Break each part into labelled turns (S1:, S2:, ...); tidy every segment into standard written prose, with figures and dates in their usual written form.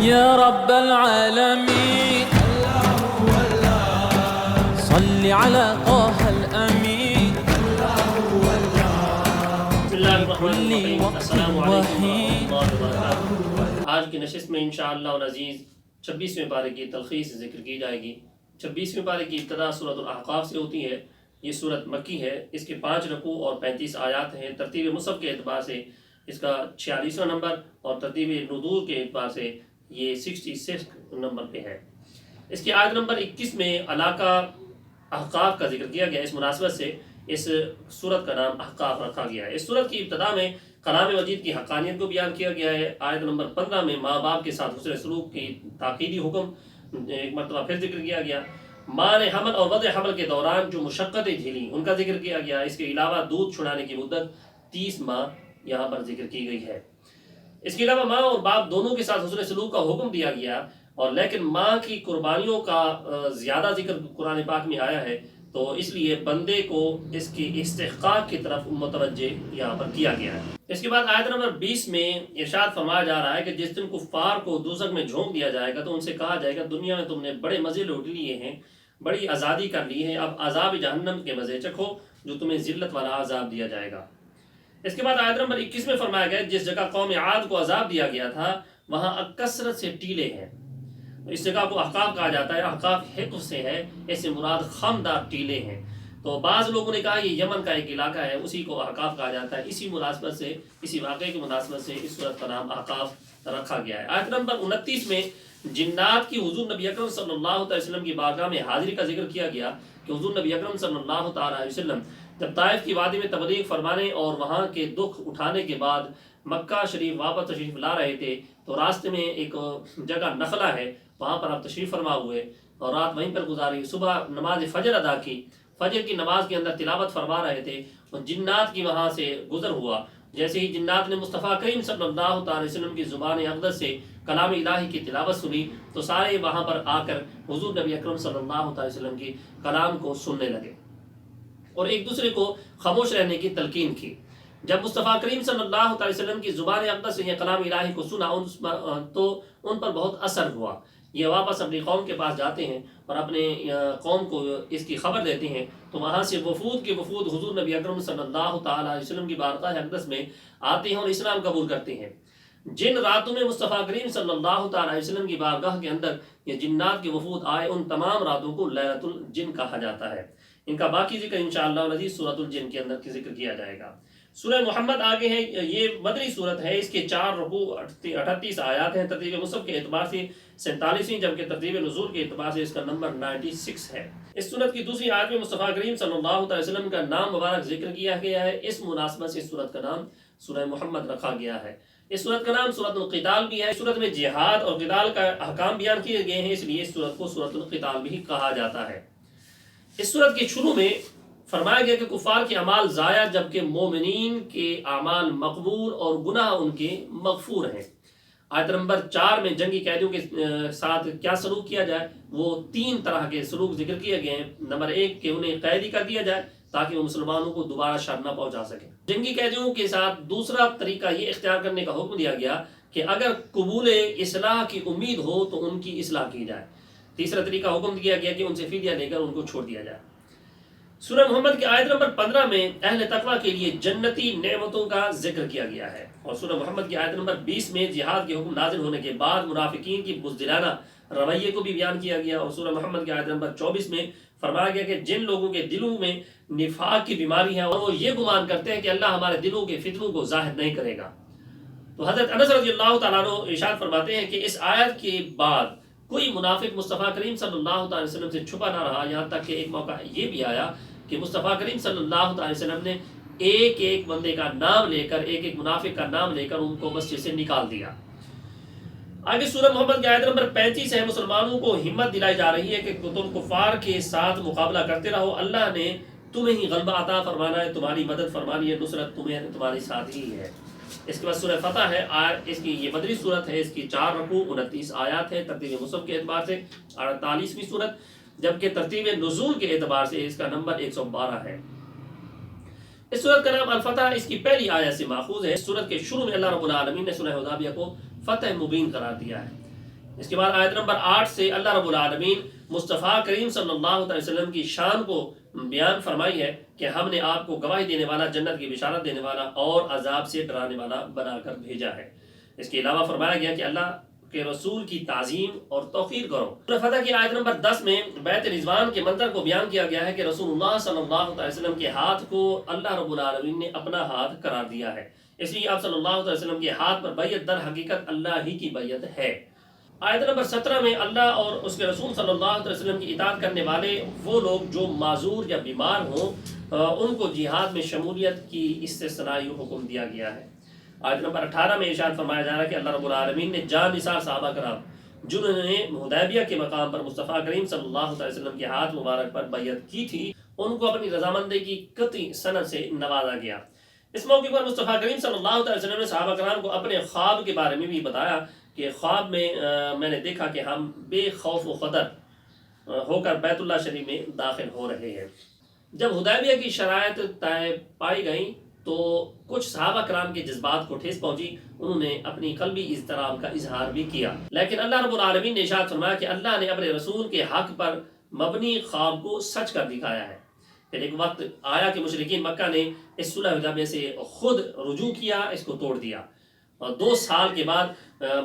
S1: یا رب العالمین صل علی طه الامین
S2: بسم اللہ الرحمن الرحیم، السلام علیکم ورحمۃ اللہ وبرکاتہ۔ آج کی نشست میں انشاءاللہ العزیز 26ویں پارے کی تلخیص ذکر کی جائے گی۔ 26ویں پارے کی ابتدا سورۃ الاحقاف سے ہوتی ہے۔ یہ سورت مکی ہے، اس کے 5 رکوع اور 35 آیات ہیں۔ ترتیب مصحف کے اعتبار سے اس کا 46واں نمبر اور ترتیب نزول کے اعتبار سے یہ 66 نمبر پہ ہے۔ اس کی آیت نمبر 21 میں علاقہ احقاف کا ذکر کیا گیا۔ اس مناسبت سے اس سورت کا نام احقاف رکھا گیا ہے۔ اس سورت کی ابتدا میں کلام مجید کی حقانیت کو بیان کیا گیا ہے۔ آیت نمبر 15 میں ماں باپ کے ساتھ حسن سلوک کی تاکیدی حکم ایک مرتبہ پھر ذکر کیا گیا۔ ماں نے حمل اور وضع حمل کے دوران جو مشقتیں جھیلیں ان کا ذکر کیا گیا۔ اس کے علاوہ دودھ چھڑانے کی مدت 30 ماہ یہاں پر ذکر کی گئی ہے۔ اس کے علاوہ ماں اور باپ دونوں کے ساتھ حسن سلوک کا حکم دیا گیا، اور لیکن ماں کی قربانیوں کا زیادہ ذکر قرآن پاک میں آیا ہے، تو اس لیے بندے کو اس کی استحقاق کی طرف متوجہ یہاں پر کیا گیا ہے۔ اس کے بعد آیت نمبر 20 میں ارشاد فرمایا جا رہا ہے کہ جس دن کفار کو دوزخ میں جھونک دیا جائے گا تو ان سے کہا جائے گا دنیا میں تم نے بڑے مزے لوٹ لیے ہیں، بڑی آزادی کر لی ہے، اب عذاب جہنم کے مزے چکھو جو تمہیں ذلت والا عذاب دیا جائے گا۔ اس کے بعد آیت نمبر 21 میں فرمایا گیا جس جگہ قوم عاد کو عذاب دیا گیا تھا وہاں کثرت سے ٹیلے ہیں۔ اس جگہ کو احقاف کہا جاتا ہے۔ احقاف حقف سے ہے، اس سے مراد خمدار ٹیلے ہیں۔ تو بعض لوگوں نے کہا یہ یمن کا ایک علاقہ ہے، اسی کو احقاف کہا جاتا ہے۔ اسی مناسبت سے، اسی واقعے کی مناسبت سے اس سورت کا نام احقاف رکھا گیا ہے۔ آیت نمبر 29 میں جنات کی حضور نبی اکرم صلی اللہ علیہ وسلم کی بارگاہ میں حاضری کا ذکر کیا گیا کہ حضور نبی اکرم صلی اللہ تعالی علیہ وسلم جب طائف کی وادی میں تبلیغ فرمانے اور وہاں کے دکھ اٹھانے کے بعد مکہ شریف واپس تشریف لا رہے تھے تو راستے میں ایک جگہ نخلا ہے، وہاں پر آپ تشریف فرما ہوئے اور رات وہیں پر گزاری۔ صبح نماز فجر ادا کی، فجر کی نماز کے اندر تلاوت فرما رہے تھے اور جنات کی وہاں سے گزر ہوا۔ جیسے ہی جنات نے مصطفیٰ کریم صلی اللہ تعالی وسلم کی زبان اقدس سے کلام الہی کی تلاوت سنی تو سارے وہاں پر آ کر حضور نبی اکرم صلی اللہ تعالی وسلم کی کلام کو سننے لگے اور ایک دوسرے کو خاموش رہنے کی تلقین کی۔ جب مصطفیٰ کریم صلی اللہ علیہ وسلم کی زبان اقدس سے یہ کلام الہی کو سنا تو ان پر بہت اثر ہوا۔ یہ واپس اپنی قوم کے پاس جاتے ہیں اور اپنے قوم کو اس کی خبر دیتے ہیں، تو وہاں سے وفود کے وفود حضور نبی اکرم صلی اللہ تعالی علیہ وسلم کی بارگاہ اقدس میں آتے ہیں اور اسلام قبول کرتے ہیں۔ جن راتوں میں مصطفیٰ کریم صلی اللہ تعالی علیہ وسلم کی بارگاہ کے اندر یہ جنات کے وفود آئے، ان تمام راتوں کو لیلۃ الجن کہا جاتا ہے۔ ان کا باقی ذکر انشاءاللہ العزیز سورۃ الجن کے اندر ذکر کیا جائے گا۔ سورہ محمد آگے ہے، یہ مدنی سورت ہے۔ اس کے 4 رکوع 38 آیات ہیں۔ ترتیب مصحف کے اعتبار سے 47ویں، جبکہ ترتیب نزول کے اعتبار سے اس کا نمبر 96 ہے۔ اس سورت کی دوسری آیت میں مصطفیٰ کریم صلی اللہ علیہ وسلم کا نام مبارک ذکر کیا گیا ہے۔ اس مناسبت سے اس سورت کا نام سورہ محمد رکھا گیا ہے۔ اس سورت کا نام سورۃ القتال بھی ہے۔ اس سورت میں جہاد اور قتال کا احکام بیان کیے گئے ہیں، اس لیے اس سورت کو سورۃ القتال بھی کہا جاتا ہے۔ اس سورت کے شروع میں فرمایا گیا کہ کفار کے اعمال ضائع جبکہ مومنین کے اعمال مقبول اور گناہ ان کے مغفور ہیں۔ آیت نمبر 4 میں جنگی قیدیوں کے ساتھ کیا سلوک کیا جائے، وہ 3 طرح کے سلوک ذکر کیے گئے ہیں۔ نمبر 1 کہ انہیں قیدی کر دیا جائے تاکہ وہ مسلمانوں کو دوبارہ شر نہ پہنچا سکیں۔ جنگی قیدیوں کے ساتھ دوسرا طریقہ یہ اختیار کرنے کا حکم دیا گیا کہ اگر قبول اصلاح کی امید ہو تو ان کی اصلاح کی جائے۔ تیسرا طریقہ حکم دیا گیا کہ ان سے فدیہ لے کر ان کو چھوڑ دیا جائے۔ سورہ محمد کی آیت نمبر 15 میں اہل تقوی کے لیے جنتی نعمتوں کا ذکر کیا گیا ہے، اور سورہ محمد کی آیت نمبر 20 میں جہاد کے حکم نازل ہونے کے بعد منافقین کی بزدلانہ رویے کو بھی بیان کیا گیا، اور سورہ محمد کی آیت نمبر 24 میں فرمایا گیا کہ جن لوگوں کے دلوں میں نفاق کی بیماری ہے اور وہ یہ گمان کرتے ہیں کہ اللہ ہمارے دلوں کے فتنوں کو ظاہر نہیں کرے گا۔ تو حضرت انس رضی اللہ تعالیٰ عنہ ارشاد فرماتے ہیں کہ اس آیت کے بعد کوئی منافق مصطفیٰ کریم صلی اللہ علیہ وسلم سے چھپا نہ رہا، یہاں تک کہ ایک موقع یہ بھی آیا کہ مصطفیٰ کریم صلی اللہ علیہ وسلم نے ایک ایک بندے کا نام لے کر، ایک ایک منافق کا نام لے کر ان کو مسجد سے نکال دیا۔ آگے سورہ محمد کی آیت نمبر 35 ہے۔ مسلمانوں کو ہمت دلائی جا رہی ہے کہ تم کفار کے ساتھ مقابلہ کرتے رہو، اللہ نے تمہیں ہی غلبہ عطا فرمانا ہے، تمہاری مدد فرمانی ہے، نصرت تمہیں تمہارے ساتھ ہی ہے۔ اس کے بعد سورہ فتح ہے، اس کی یہ مدنی سورت ہے، اس کی 4 رکوع 29 آیات ہے۔ ترتیب مصحف کے اعتبار سے 48ویں سورت، جبکہ ترتیب نزول کے اعتبار سے اس کا نمبر 112 ہے۔ اس سورت کا نام الفتح اس کی پہلی آیت سے ماخوذ ہے۔ اس سورت کے شروع میں اللہ رب العالمین نے سورہ حدیبیہ کو فتح مبین قرار دیا ہے۔ اس کے بعد آیت نمبر 8 سے اللہ رب العالمین مصطفیٰ کریم صلی اللہ علیہ وسلم کی شان کو بیان فرمائی ہے کہ ہم نے آپ کو گواہی دینے والا، جنت کی بشارت دینے والا اور عذاب سے ڈرانے والا بنا کر بھیجا ہے۔ اس کے علاوہ فرمایا گیا کہ اللہ کے رسول کی تعظیم اور توقیر کرو۔ سورہ فتح کی آیت نمبر 10 میں بیت رضوان کے منظر کو بیان کیا گیا ہے کہ رسول اللہ صلی اللہ علیہ وسلم کے ہاتھ کو اللہ رب العالمین نے اپنا ہاتھ قرار دیا ہے، اس لیے آپ صلی اللہ علیہ وسلم کے ہاتھ پر بیعت در حقیقت اللہ ہی کی بیعت ہے۔ آیت نمبر 17 میں اللہ اور اس کے رسول صلی اللہ علیہ وسلم کی اطاعت کرنے والے وہ لوگ جو معذور یا بیمار ہوں ان کو جہاد میں شمولیت کی استثنائی حکم دیا گیا ہے۔ آیت نمبر 18 میں ارشاد فرمایا جا رہا ہے کہ اللہ رب العالمین نے جان نثار صحابہ کرام جنہوں نے حدیبیہ کے مقام پر مصطفیٰ کریم صلی اللہ علیہ وسلم کے ہاتھ مبارک پر بیعت کی تھی، ان کو اپنی رضامندی کی قطعی سند سے نوازا گیا۔ اس موقع پر مصطفیٰ کریم صلی اللہ علیہ وسلم نے صحابہ کرام کو اپنے خواب کے بارے میں بھی بتایا کہ خواب میں نے دیکھا کہ ہم بے خوف و خطر ہو کر بیت اللہ شریف میں داخل ہو رہے ہیں۔ جب حدیبیہ کی شرائط طے پائی گئیں تو کچھ صحابہ کرام کے جذبات کو ٹھیس پہنچی، انہوں نے اپنی قلبی اضطراب کا اظہار بھی کیا، لیکن اللہ رب العالمین نے ارشاد فرمایا کہ اللہ نے اپنے رسول کے حق پر مبنی خواب کو سچ کر دکھایا ہے۔ پھر ایک وقت آیا کہ مشرکین مکہ نے اس صلح حدیبیہ سے خود رجوع کیا، اس کو توڑ دیا، اور 2 سال کے بعد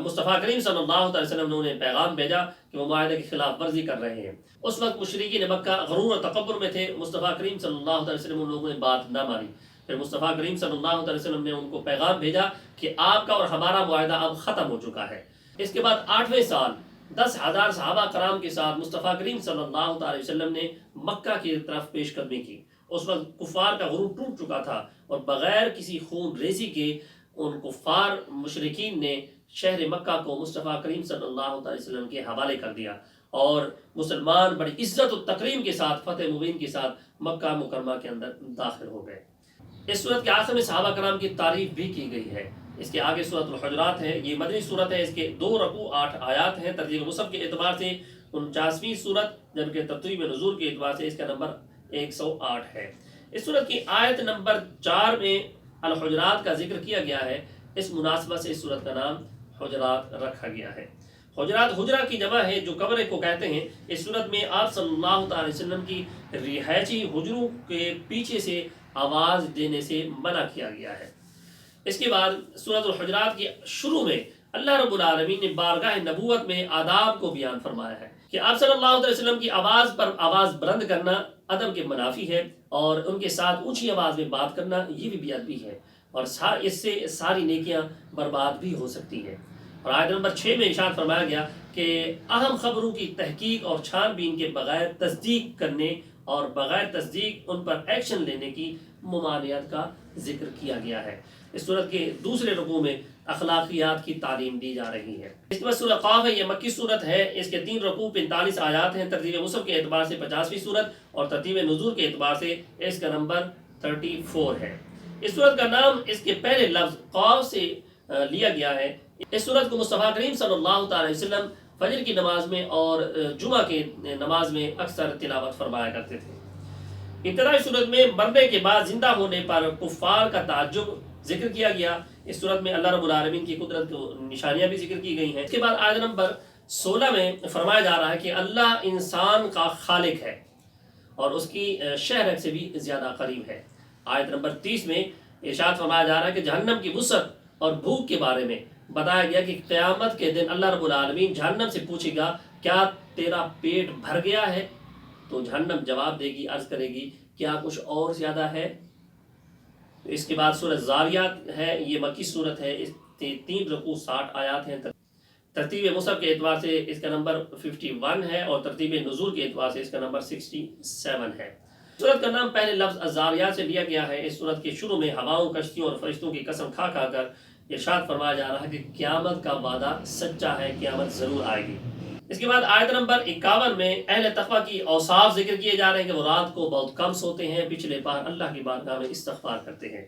S2: مصطفیٰ کریم صلی اللہ علیہ وسلم نے انہیں پیغام بھیجا کہ وہ معاہدے کی خلاف ورزی کر رہے ہیں۔ اس وقت مشرکین مکہ غرور اور تکبر میں تھے، مصطفیٰ کریم صلی اللہ علیہ وسلم ان لوگوں نے بات نہ مانی۔ پھر مصطفیٰ کریم صلی اللہ علیہ وسلم نے ان کو پیغام بھیجا کہ آپ کا اور ہمارا معاہدہ اب ختم ہو چکا ہے۔ اس کے بعد 8ویں سال 10,000 صحابہ کرام کے ساتھ مصطفیٰ کریم صلی اللہ علیہ وسلم نے مکہ کی طرف پیش قدمی کی۔ اس وقت کفار کا غرور ٹوٹ چکا تھا اور بغیر کسی خون ریزی کے ان کفار مشرکین نے شہر مکہ کو مصطفیٰ کریم صلی اللہ علیہ وسلم کے حوالے کر دیا اور مسلمان بڑی عزت و تکریم کے ساتھ، فتح مبین کے ساتھ مکہ مکرمہ کے اندر داخل ہو گئے۔ اس صورت کے آخر میں صحابہ کرام کی تعریف بھی کی گئی ہے۔ اس کے آگے سورۃ الحجرات ہے، یہ مدنی صورت ہے، اس کے 2 رکوع 8 آیات ہیں، ترتیب مصحف کے اعتبار سے 49ویں صورت، جبکہ ترتیب نزول کے اعتبار سے اس کا نمبر 108 ہے۔ اس صورت کی آیت نمبر 4 میں الحجرات کا ذکر کیا گیا ہے، اس مناسبت سے اس صورت کا نام حجرات رکھا گیا ہے۔ حجرات حجرہ کی جمع ہے جو کمرے کو کہتے ہیں۔ اس صورت میں آپ صلی اللہ علیہ وسلم کی رہائشی حجروں کے پیچھے سے آواز دینے سے منع کیا گیا ہے۔ اس کے بعد سورۃ الحجرات کی شروع میں اللہ رب العالمین نے بارگاہ نبوت میں آداب کو بیان فرمایا ہے کہ آپ صلی اللہ علیہ وسلم کی آواز پر آواز بلند کرنا ادب کے منافی ہے، اور ان کے ساتھ اونچی آواز میں بات کرنا یہ بھی بے ادبی ہے، اور اس سے ساری نیکیاں برباد بھی ہو سکتی ہیں۔ اور آیت نمبر 6 میں ارشاد فرمایا گیا کہ اہم خبروں کی تحقیق اور چھان بین کے بغیر تصدیق کرنے اور بغیر تصدیق ان پر ایکشن لینے کی ممانعت کا ذکر کیا گیا ہے۔ اس صورت کے دوسرے رکوع میں اخلاقیات کی تعلیم دی جا رہی ہے۔ اس کے بعد سورہ قاف ہے، یہ مکی صورت ہے، اس کے 3 رکوع 45 آیات ہیں، ترتیب مصحف کے اعتبار سے 50ویں صورت اور ترتیب نزول کے اعتبار سے اس کا نمبر 34 ہے۔ اس صورت کا نام اس کے پہلے لفظ قاف سے لیا گیا ہے۔ اس صورت کو مصطفیٰ کریم صلی اللہ علیہ وسلم فجر کی نماز میں اور جمعہ کی نماز میں اکثر تلاوت فرمایا کرتے تھے۔ ابتدائی صورت میں مرنے کے بعد زندہ ہونے پر کفار کا تعجب ذکر کیا گیا۔ اس صورت میں اللہ رب العالمین کی قدرت کی نشانیاں بھی ذکر کی گئی ہیں۔ اس کے بعد آیت نمبر 16 میں فرمایا جا رہا ہے کہ اللہ انسان کا خالق ہے اور اس کی شہرت سے بھی زیادہ قریب ہے۔ آیت نمبر 30 میں ارشاد فرمایا جا رہا ہے کہ جہنم کی وسعت اور بھوک کے بارے میں بتایا گیا کہ قیامت کے دن اللہ رب العالمین جہنم سے پوچھے گا کیا تیرا پیٹ بھر گیا ہے؟ تو جہنم جواب دے گی، عرض کرے گی کیا کچھ اور زیادہ ہے؟ اس کے بعد سورہ زاریات ہے، یہ مکی صورت ہے، اس 3 رکوع 60 آیات ہیں، ترتیب مصحف کے اعتبار سے اس کا نمبر 51 ہے اور ترتیب نزول کے اعتبار سے اس کا نمبر 67 ہے۔ سورت کا نام پہلے لفظ الزاریات سے لیا گیا ہے۔ اس سورت کے شروع میں ہواؤں، کشتیوں اور فرشتوں کی قسم کھا کھا کر ارشاد فرمایا جا رہا ہے کہ قیامت کا وعدہ سچا ہے، قیامت ضرور آئے گی۔ اس کے بعد آیت نمبر 51 میں اہل تقویٰ کی اوصاف ذکر کیے جا رہے ہیں کہ وہ رات کو بہت کم سوتے ہیں، پچھلے پار اللہ کی بارگاہ میں استغفار کرتے ہیں،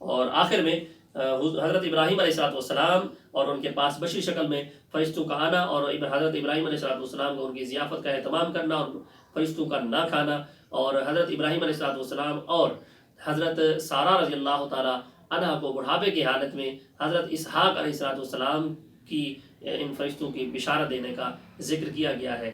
S2: اور آخر میں حضرت ابراہیم علیہ السلام اور ان کے پاس بشری شکل میں فرشتوں کا آنا اور حضرت ابراہیم علیہ السلام کو ان کی ضیافت کا اہتمام کرنا اور فرشتوں کا نہ کھانا، اور حضرت ابراہیم علیہ السلام اور حضرت سارہ رضی اللہ تعالی عنہا کو بڑھاپے کی حالت میں حضرت اسحاق علیہ السلام کی ان فرشتوں کی بشارت دینے کا ذکر کیا گیا ہے۔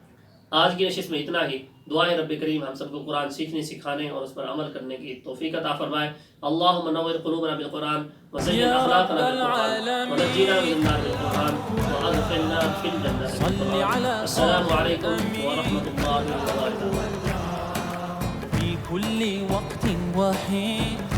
S2: آج کی نشست میں اتنا ہی۔ دعائیں رب کریم ہم سب کو قرآن سیکھنے، سکھانے اور اس پر عمل کرنے کی توفیق عطا فرمائے۔ اللہم نور قلوبنا بالقرآن وزین اخلاقنا بالقرآن ونجینا من النار بالقرآن وادخلنا فی الجنة بالقرآن۔ السلام علیکم ورحمۃ اللہ وبرکاتہ۔
S1: في كل وقت وحين